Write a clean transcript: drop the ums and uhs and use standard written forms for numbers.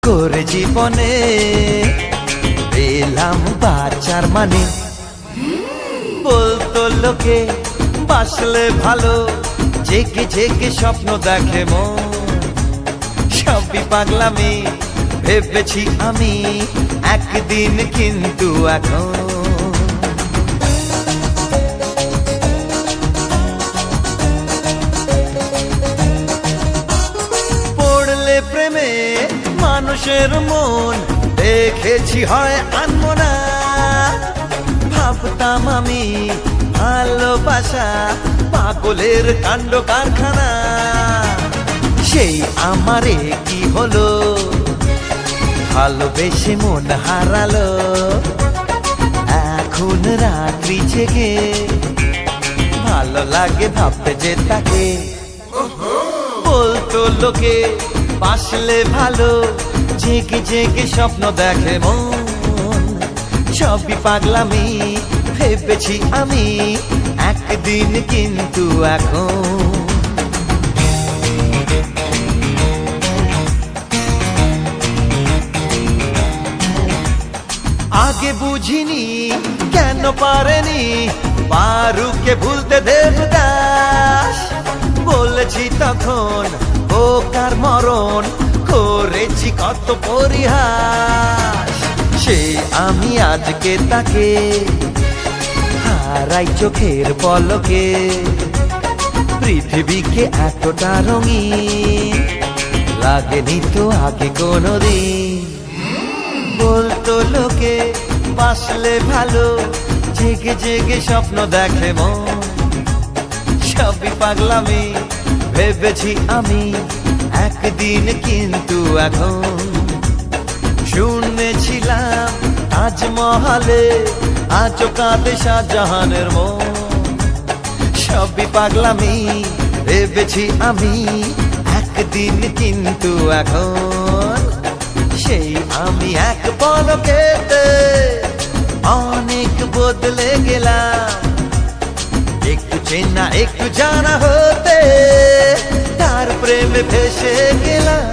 করে জীবনে পেলাম বাঁচার মানে, বলতো লোকে বাসলে ভালো, জেগে জেগে স্বপ্ন দেখে মন। সবই পাগলামি ভেবেছি আমি একদিন, কিন্তু এখন পড়লে প্রেমে মানুষের মন দেখেছি হয় আনবো না। ভাবতাম আমি ভালোবাসা পাগলের কাণ্ড কারখানা, সেই আমারে কি হলো, ভালোবেসে মন হারালো। এখন রাত্রি জেগে ভালো লাগে ভাবতে যে তাকে, বলতো লোকে বাসলে ভালো, জেগে জেগে স্বপ্ন দেখে মন। সবই পাগলামি ভেবেছি আমি একদিন, কিন্তু এখন আগে বুঝিনি কেন পারেনি পারুকে ভুলতে দেবদাস। বলেছি তখন ও কার মরণ, করেছি কত পরিহাস। সে আমি আজকে তাকে হারাই চোখের পলকে, পৃথিবীকে এতটা রঙিন লাগেনি তো আগে কোনোদিন। বলতো লোকে বাসলে ভালো, জেগে জেগে স্বপ্ন দেখে মন। সবই পাগলামি ভেবেছি আমি একদিন, কিন্তু এখন শুনেছিলাম তাজমহলে আজও কাঁদে শাহজাহানের মন। সবই পাগলামি ভেবেছি আমি একদিন, কিন্তু এখন সেই আমি এক পলকেতে অনেক বদলে গেলাম। একটু চেনা একটু জানা হতে তার প্রেমে ভেসে গেলাম।